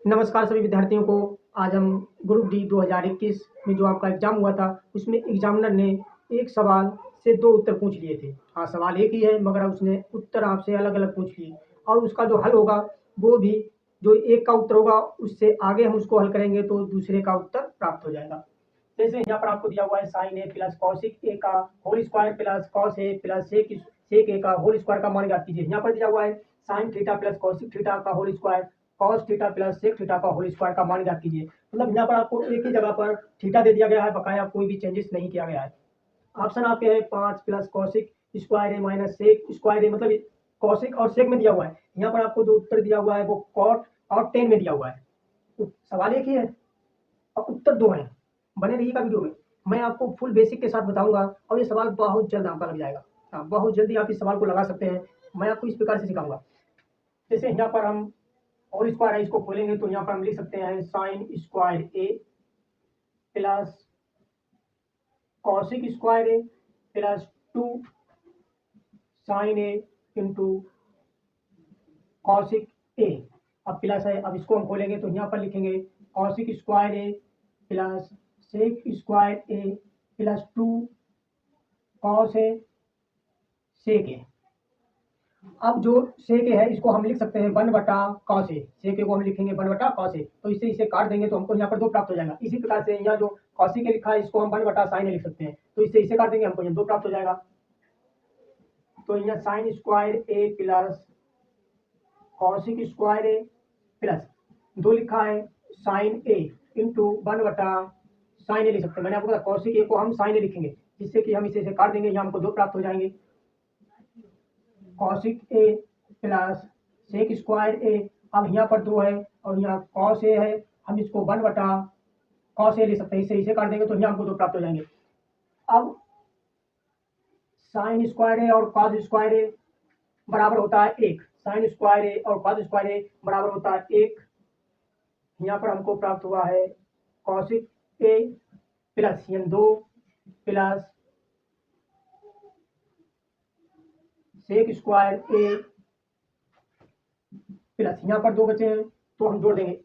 नमस्कार सभी विद्यार्थियों को। आज हम ग्रुप डी 2021 में जो आपका एग्जाम हुआ था उसमें एग्जामिनर ने एक सवाल से दो उत्तर पूछ लिए थे। हाँ, सवाल एक ही है मगर उसने उत्तर आपसे अलग अलग पूछ लिए और उसका जो हल होगा वो भी जो एक का उत्तर होगा उससे आगे हम उसको हल करेंगे तो दूसरे का उत्तर प्राप्त हो जाएगा। जैसे यहाँ पर आपको दिया हुआ है साइन ए प्लस कॉसिक ए का whole square plus cos A plus sec ए का होल स्क्वायर का मान ज्ञात कीजिए। यहाँ पर दिया हुआ है sine theta plus cosec theta का whole square cos theta plus sec theta का होल स्क्वायर का मान ज्ञात कीजिए। मतलब यहाँ पर आपको एक ही जगह पर थीटा दे दिया गया है, बकाया कोई भी चेंजेस नहीं किया गया है। ऑप्शन आपके है 5 प्लस कॉसिक स्क्वायर ए माइनस सेक स्क्वायर ए, मतलब कॉसिक और सेक में दिया हुआ है। यहाँ पर आपको जो उत्तर दिया हुआ है वो कॉट और टेन में दिया हुआ है। तो सवाल एक ही है और उत्तर दो हैं। बने रहिएगा वीडियो में, मैं आपको फुल बेसिक के साथ बताऊंगा और ये सवाल बहुत जल्द आपका लग जाएगा। हाँ, बहुत जल्दी आप इस सवाल को लगा सकते हैं। मैं आपको इस प्रकार से सिखाऊंगा। जैसे यहाँ पर हम होल स्क्वायर है, इसको खोलेंगे तो यहाँ पर हम लिख सकते हैं साइन स्क्वायर ए प्लस कॉसिक स्क्वायर ए प्लस 2 साइन ए इंटू कॉसिक ए। अब प्लस है, अब इसको हम खोलेंगे तो यहाँ पर लिखेंगे cosec square A plus sec square A plus 2 cos A सेक ए। अब जो सेक ए है इसको हम लिख सकते हैं 1/cos ए। सेक ए को हम लिखेंगे 1/cos ए, तो इससे इसे काट देंगे तो हमको यहाँ पर 2 प्राप्त हो जाएगा। इसी प्रकार से यहाँ जो कॉसिक ए लिखा है इसको हम 1/sin ए लिख सकते हैं, तो इससे इसे काट देंगे हमको यहाँ 2 प्राप्त हो जाएगा। तो यहाँ साइन स्क्वायर ए प्लस कॉसिक स्क्वायर ए प्लस 2 लिखा है साइन ए इंटू 1/sin ए लिख सकते हैं। मैंने आपको बताया कॉसिक ए को हम साइन ए लिखेंगे, जिससे कि हम इसे काट देंगे, यहाँ हमको 2 प्राप्त हो जाएंगे। कॉसिक ए प्लस सेक स्क्वायर ए, अब यहाँ पर 2 है और यहाँ कॉस ए है, हम इसको 1/cos ए ले सकते हैं, इससे इसे काट देंगे तो यहाँ हमको 2 प्राप्त हो जाएंगे। अब साइन स्क्वायर ए और कॉस स्क्वायर ए बराबर होता है 1। साइन स्क्वायर ए और कॉस स्क्वायर ए बराबर होता है 1। यहाँ पर हमको प्राप्त हुआ है कॉसिक ए प्लस 2 प्लस सेक स्क्वायर ए प्लस यहाँ पर 2 बचे हैं तो हम जोड़ देंगे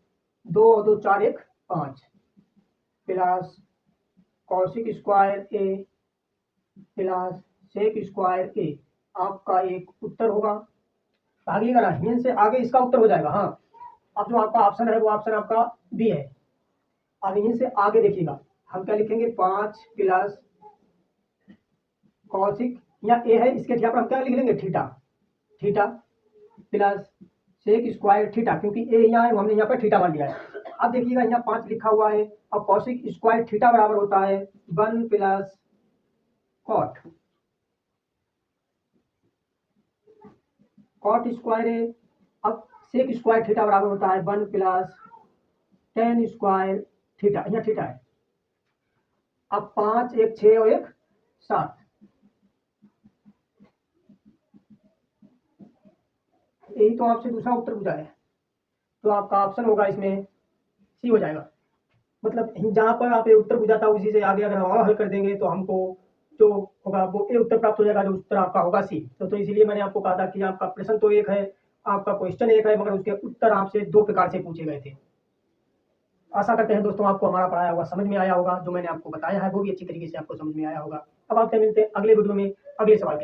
2 और 2 4 1 5 प्लस कॉसिक स्क्वायर ए प्लस सेक स्क्वायर ए। आपका एक उत्तर होगा। भागिएगा ना, हिंद से आगे इसका उत्तर हो जाएगा। हाँ, अब जो आपका ऑप्शन है वो ऑप्शन आपका बी है। अब हिंद से आगे देखिएगा, हम क्या लिखेंगे 5 प्लस कॉसिक, या ए है इसके जगह पर हम क्या लिख लेंगे theta theta plus sec square theta, क्योंकि ए यहाँ है हमने यहाँ पर थीटा मान लिया है। अब देखिएगा यहाँ 5 लिखा हुआ है और कॉसिक स्क्वायर थीटा बराबर होता है 1 प्लस कॉट स्क्वायर है। अब सेक स्क्वायर थीटा बराबर होता है 1 प्लस टेन स्क्वायर थीटा, यहाँ थीटा है। अब 5 1 6 और 1 7, यही तो आपसे दूसरा उत्तर पूछा है, तो आपका ऑप्शन होगा इसमें सी हो जाएगा। मतलब जहाँ पर आप ये उत्तर पूछा था उसी से आगे अगर हम और हल कर देंगे तो हमको जो होगा वो ए उत्तर प्राप्त हो जाएगा, जो उत्तर आपका होगा सी। तो इसलिए मैंने आपको कहा था कि आपका प्रश्न तो एक है, आपका क्वेश्चन एक है, मगर उसके उत्तर आपसे 2 प्रकार से पूछे गए थे। आशा करते हैं दोस्तों आपको हमारा पढ़ाया हुआ समझ में आया होगा, जो मैंने आपको बताया है वो भी अच्छी तरीके से आपको समझ में आया होगा। अब आपसे मिलते हैं अगले वीडियो में अगले सवाल के